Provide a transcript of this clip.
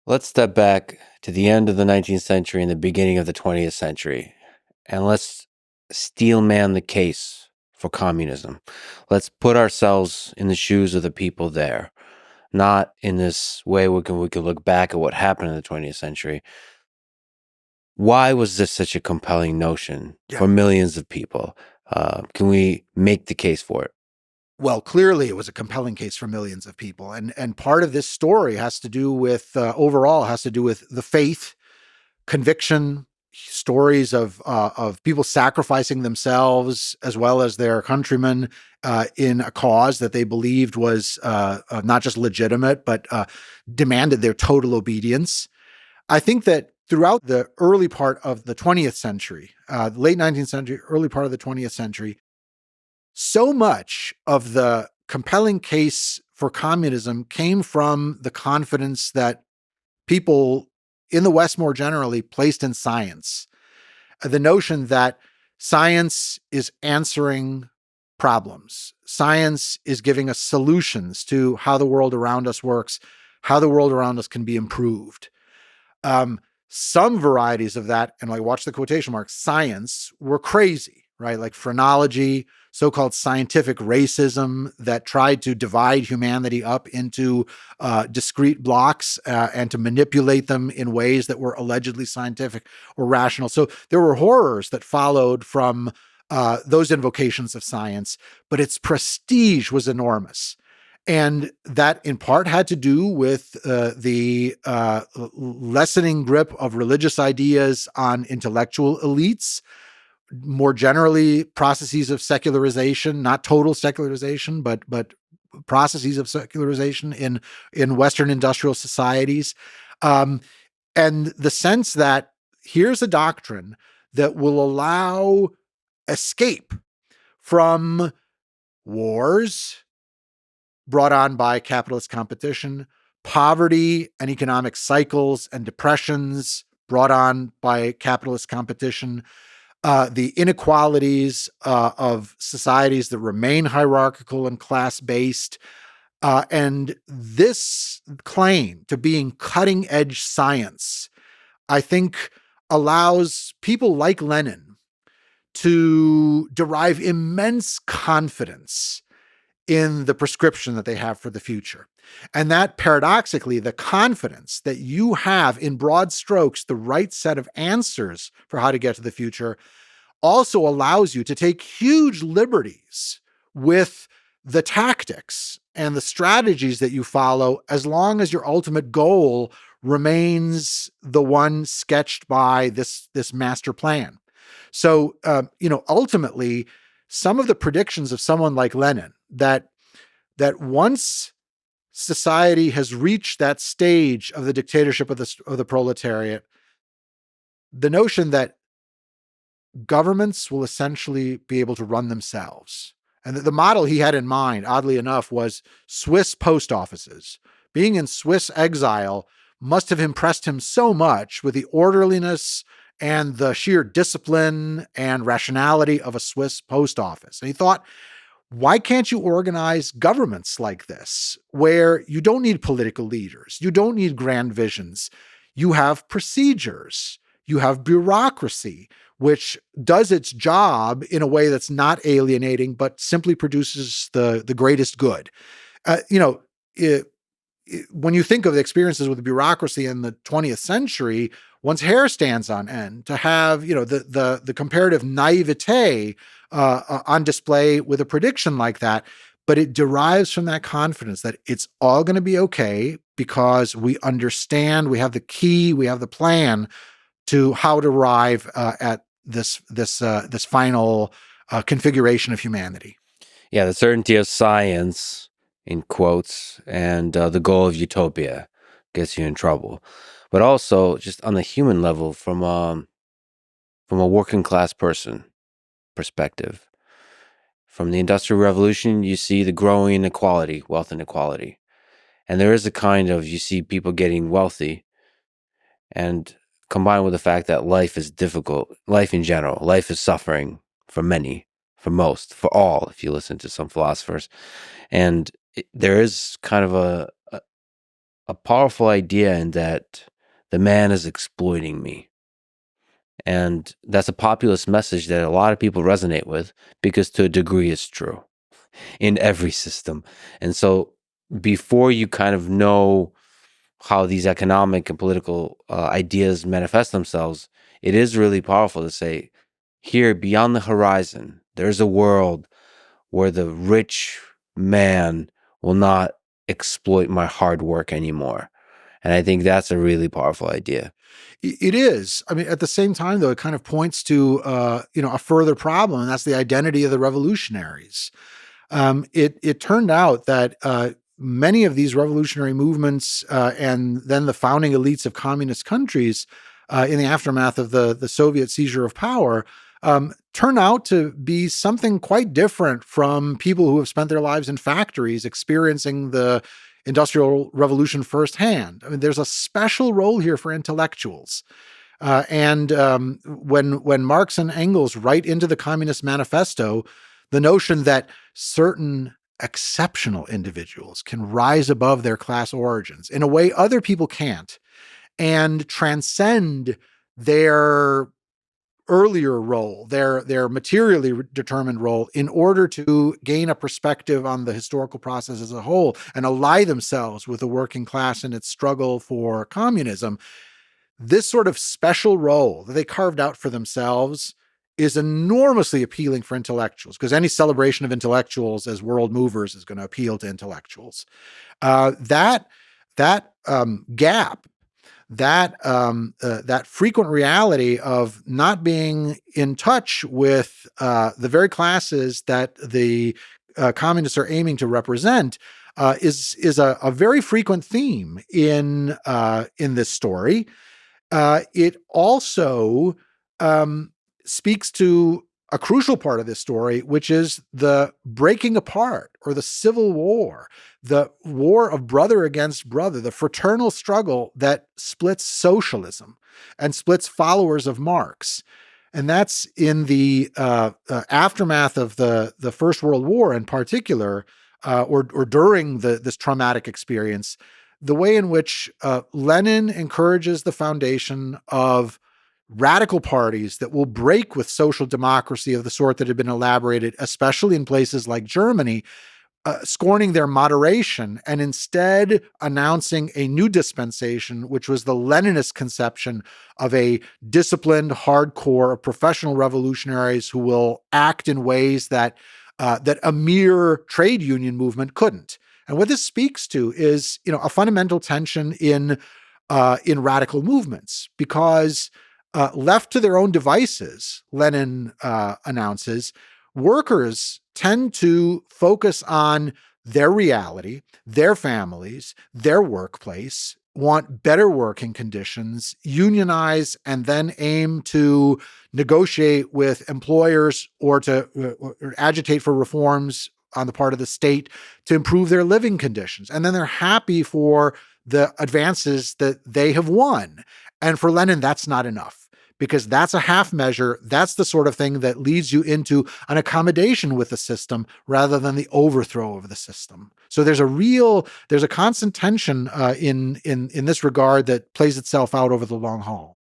Let's step back to the end of the 19th century and the beginning of the 20th century, and let's steelman the case for communism. Let's put ourselves in the shoes of the people there, not in this way we can look back at what happened in the 20th century. Why was this such a compelling notion for millions of people? Can we make the case for it? Well, clearly it was a compelling case for millions of people. And part of this story has to do with, overall, has to do with the faith, conviction, stories of people sacrificing themselves as well as their countrymen in a cause that they believed was not just legitimate, but demanded their total obedience. I think that throughout the early part of the 20th century, late 19th century, early part of the 20th century, so much of the compelling case for communism came from the confidence that people in the West more generally placed in science. The notion that science is answering problems. Science is giving us solutions to how the world around us works, how the world around us can be improved. Some varieties of that, and I watch the quotation marks, science, were crazy, right? Like phrenology, so-called scientific racism that tried to divide humanity up into discrete blocks and to manipulate them in ways that were allegedly scientific or rational. So there were horrors that followed from those invocations of science, but its prestige was enormous. And that in part had to do with the lessening grip of religious ideas on intellectual elites, more generally processes of secularization, not total secularization, but processes of secularization in Western industrial societies. And the sense that here's a doctrine that will allow escape from wars brought on by capitalist competition, poverty and economic cycles and depressions brought on by capitalist competition, the inequalities of societies that remain hierarchical and class-based. And this claim to being cutting-edge science, I think, allows people like Lenin to derive immense confidence in the prescription that they have for the future. And that paradoxically, the confidence that you have in broad strokes, the right set of answers for how to get to the future, also allows you to take huge liberties with the tactics and the strategies that you follow, as long as your ultimate goal remains the one sketched by this master plan. So, ultimately, some of the predictions of someone like Lenin, that once society has reached that stage of the dictatorship of the proletariat, the notion that governments will essentially be able to run themselves. And the model he had in mind, oddly enough, was Swiss post offices. Being in Swiss exile must have impressed him so much with the orderliness and the sheer discipline and rationality of a Swiss post office. And he thought, why can't you organize governments like this, where you don't need political leaders, you don't need grand visions, you have procedures, you have bureaucracy, which does its job in a way that's not alienating, but simply produces the greatest good. When you think of the experiences with the bureaucracy in the 20th century, one's hair stands on end to have, the comparative naivete on display with a prediction like that. But it derives from that confidence that it's all going to be okay because we understand, we have the key, we have the plan to how to arrive at this final configuration of humanity. Yeah, the certainty of science, in quotes, and the goal of utopia gets you in trouble. But also, just on the human level, from a working class person perspective, from the Industrial Revolution, you see the growing inequality, wealth inequality. And there is a kind of, you see people getting wealthy, and combined with the fact that life is difficult, life in general, life is suffering for many, for most, for all, if you listen to some philosophers. And there is kind of a a powerful idea in that the man is exploiting me. And that's a populist message that a lot of people resonate with, because to a degree it's true in every system. And so before you kind of know how these economic and political ideas manifest themselves, it is really powerful to say, here beyond the horizon, there's a world where the rich man will not exploit my hard work anymore. And I think that's a really powerful idea. It is. I mean, at the same time, though, it kind of points to a further problem, and that's the identity of the revolutionaries. It turned out that many of these revolutionary movements and then the founding elites of communist countries in the aftermath of the Soviet seizure of power turn out to be something quite different from people who have spent their lives in factories experiencing the Industrial Revolution firsthand. I mean, there's a special role here for intellectuals. When Marx and Engels write into the Communist Manifesto the notion that certain exceptional individuals can rise above their class origins in a way other people can't and transcend their earlier role, their materially determined role, in order to gain a perspective on the historical process as a whole and ally themselves with the working class in its struggle for communism. This sort of special role that they carved out for themselves is enormously appealing for intellectuals, because any celebration of intellectuals as world movers is going to appeal to intellectuals. That gap, that frequent reality of not being in touch with the very classes that the communists are aiming to represent is a very frequent theme in this story. It also speaks to a crucial part of this story, which is the breaking apart or the civil war, the war of brother against brother, the fraternal struggle that splits socialism and splits followers of Marx. And that's in the aftermath of the First World War in particular, or during this traumatic experience, the way in which Lenin encourages the foundation of radical parties that will break with social democracy of the sort that had been elaborated, especially in places like Germany, scorning their moderation and instead announcing a new dispensation, which was the Leninist conception of a disciplined, hardcore professional revolutionaries who will act in ways that a mere trade union movement couldn't. And what this speaks to is, a fundamental tension in radical movements, because left to their own devices, Lenin announces, workers tend to focus on their reality, their families, their workplace, want better working conditions, unionize, and then aim to negotiate with employers or or agitate for reforms on the part of the state to improve their living conditions. And then they're happy for the advances that they have won. And for Lenin, that's not enough, because that's a half measure. That's the sort of thing that leads you into an accommodation with the system rather than the overthrow of the system. So there's a constant tension in this regard that plays itself out over the long haul.